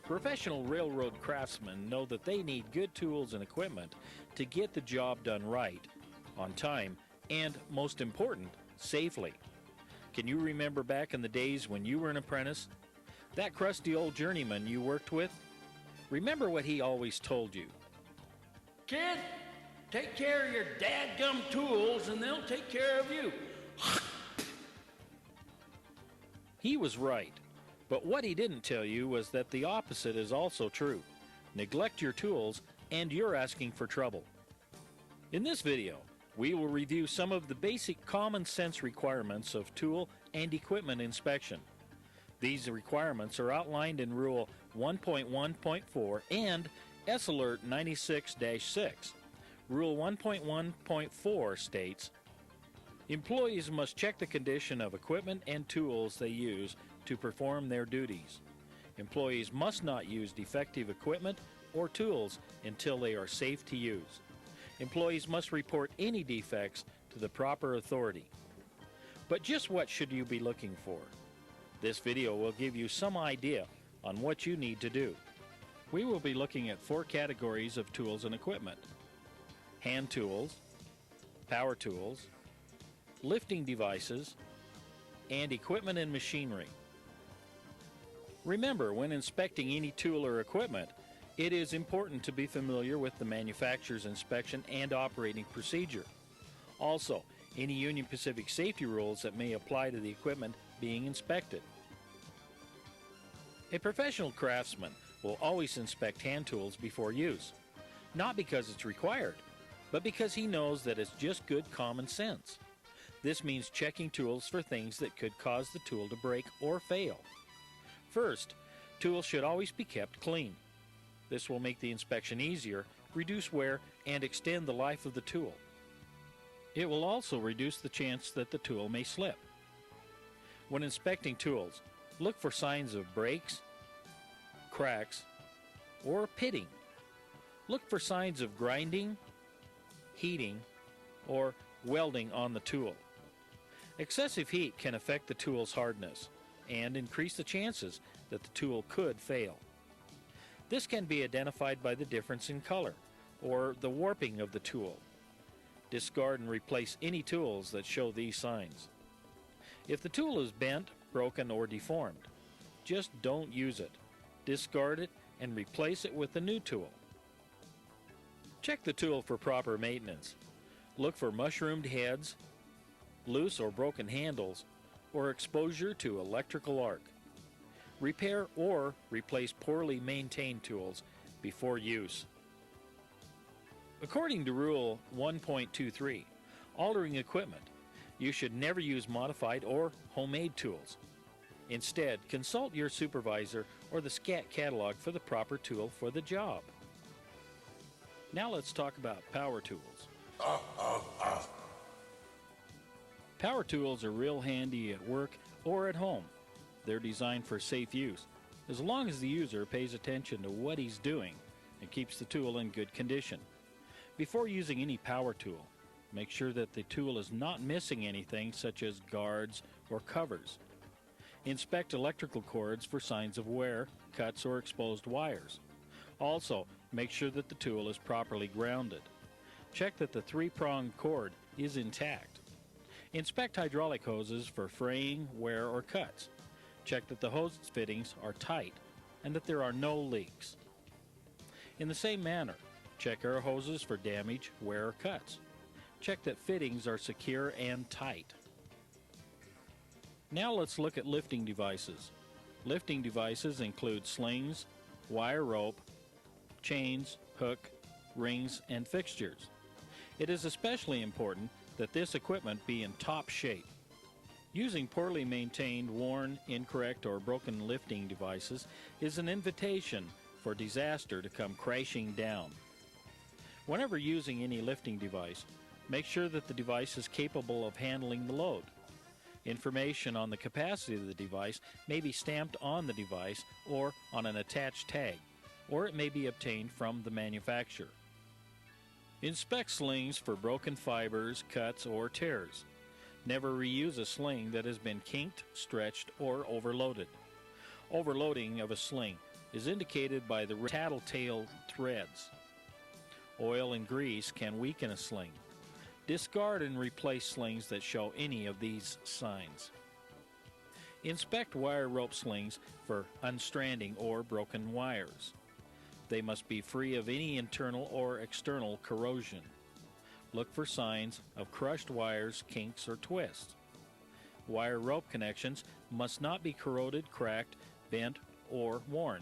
Professional railroad craftsmen know that they need good tools and equipment to get the job done right, on time, and, most important, safely. Can you remember back in the days when you were an apprentice? That crusty old journeyman you worked with? Remember what he always told you. Kid, take care of your dadgum tools and they'll take care of you. He was right, but what he didn't tell you was that the opposite is also true. Neglect your tools and you're asking for trouble. In this video, we will review some of the basic common sense requirements of tool and equipment inspection. These requirements are outlined in Rule 1.1.4 and S-Alert 96-6. Rule 1.1.4 states, employees must check the condition of equipment and tools they use to perform their duties. Employees must not use defective equipment or tools until they are safe to use. Employees must report any defects to the proper authority. But just what should you be looking for? This video will give you some idea on what you need to do. We will be looking at 4 categories of tools and equipment: hand tools, power tools, lifting devices, and equipment and machinery. Remember, when inspecting any tool or equipment, it is important to be familiar with the manufacturer's inspection and operating procedure. Also, any Union Pacific safety rules that may apply to the equipment being inspected. A professional craftsman will always inspect hand tools before use, not because it's required, but because he knows that it's just good common sense. This means checking tools for things that could cause the tool to break or fail. First, tools should always be kept clean. This will make the inspection easier, reduce wear, and extend the life of the tool. It will also reduce the chance that the tool may slip. When inspecting tools, look for signs of breaks, cracks, or pitting. Look for signs of grinding, heating, or welding on the tool. Excessive heat can affect the tool's hardness and increase the chances that the tool could fail. This can be identified by the difference in color or the warping of the tool. Discard and replace any tools that show these signs. If the tool is bent, broken, or deformed, just don't use it. Discard it and replace it with a new tool. Check the tool for proper maintenance. Look for mushroomed heads, loose or broken handles, or exposure to electrical arc. Repair or replace poorly maintained tools before use. According to Rule 1.23, altering equipment, you should never use modified or homemade tools. Instead, consult your supervisor or the SCAT catalog for the proper tool for the job. Now let's talk about power tools. Power tools are real handy at work or at home. They're designed for safe use, as long as the user pays attention to what he's doing and keeps the tool in good condition. Before using any power tool, make sure that the tool is not missing anything such as guards or covers. Inspect electrical cords for signs of wear, cuts, or exposed wires. Also, make sure that the tool is properly grounded. Check that the 3-pronged cord is intact. Inspect hydraulic hoses for fraying, wear, or cuts. Check that the hose fittings are tight and that there are no leaks. In the same manner, check air hoses for damage, wear, or cuts. Check that fittings are secure and tight. Now let's look at lifting devices. Lifting devices include slings, wire rope, chains, hook, rings, and fixtures. It is especially important that this equipment be in top shape. Using poorly maintained, worn, incorrect, or broken lifting devices is an invitation for disaster to come crashing down. Whenever using any lifting device, make sure that the device is capable of handling the load. Information on the capacity of the device may be stamped on the device or on an attached tag, or it may be obtained from the manufacturer. Inspect slings for broken fibers, cuts, or tears. Never reuse a sling that has been kinked, stretched, or overloaded. Overloading of a sling is indicated by the tattletale threads. Oil and grease can weaken a sling. Discard and replace slings that show any of these signs. Inspect wire rope slings for unstranding or broken wires. They must be free of any internal or external corrosion. Look for signs of crushed wires, kinks, or twists. Wire rope connections must not be corroded, cracked, bent, or worn.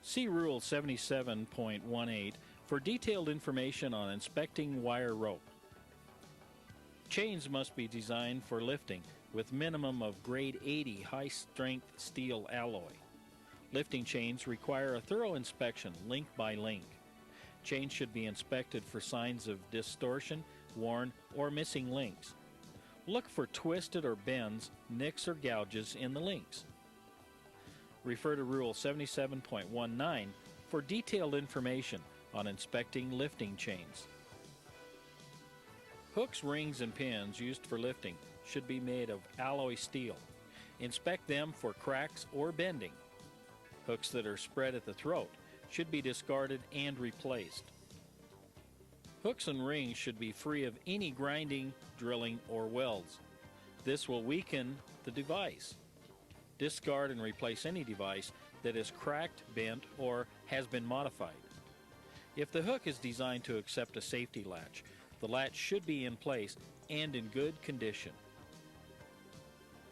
See Rule 77.18 for detailed information on inspecting wire rope. Chains must be designed for lifting with minimum of grade 80 high-strength steel alloy. Lifting chains require a thorough inspection, link by link. Chains should be inspected for signs of distortion, worn, or missing links. Look for twisted or bends, nicks, or gouges in the links. Refer to Rule 77.19 for detailed information on inspecting lifting chains. Hooks, rings, and pins used for lifting should be made of alloy steel. Inspect them for cracks or bending. Hooks that are spread at the throat should be discarded and replaced. Hooks and rings should be free of any grinding, drilling, or welds. This will weaken the device. Discard and replace any device that is cracked, bent, or has been modified. If the hook is designed to accept a safety latch, the latch should be in place and in good condition.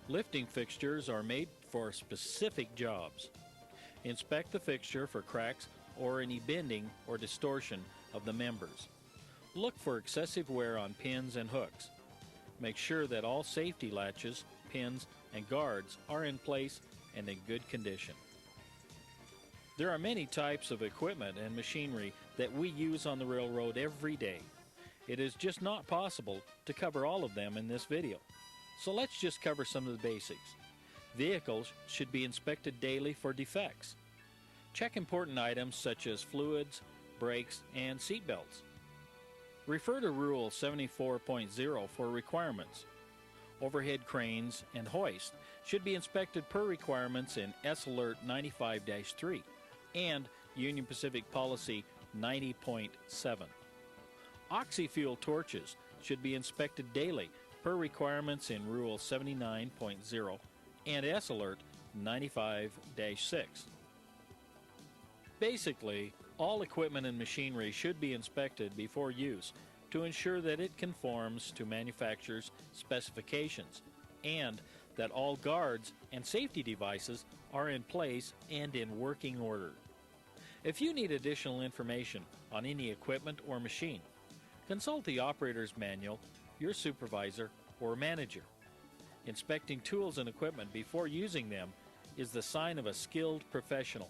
Lifting fixtures are made for specific jobs. Inspect the fixture for cracks or any bending or distortion of the members. Look for excessive wear on pins and hooks. Make sure that all safety latches, pins, and guards are in place and in good condition. There are many types of equipment and machinery that we use on the railroad every day. It is just not possible to cover all of them in this video. So let's just cover some of the basics. Vehicles should be inspected daily for defects. Check important items such as fluids, brakes, and seat belts. Refer to Rule 74.0 for requirements. Overhead cranes and hoists should be inspected per requirements in S-Alert 95-3 and Union Pacific Policy 90.7. Oxy-fuel torches should be inspected daily per requirements in Rule 79.0 and S-Alert 95-6. Basically, all equipment and machinery should be inspected before use to ensure that it conforms to manufacturer's specifications and that all guards and safety devices are in place and in working order. If you need additional information on any equipment or machine, consult the operator's manual, your supervisor, or manager. Inspecting tools and equipment before using them is the sign of a skilled professional.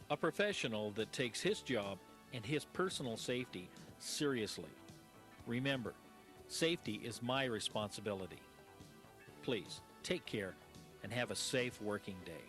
A professional that takes his job and his personal safety seriously. Remember, safety is my responsibility. Please, take care and have a safe working day.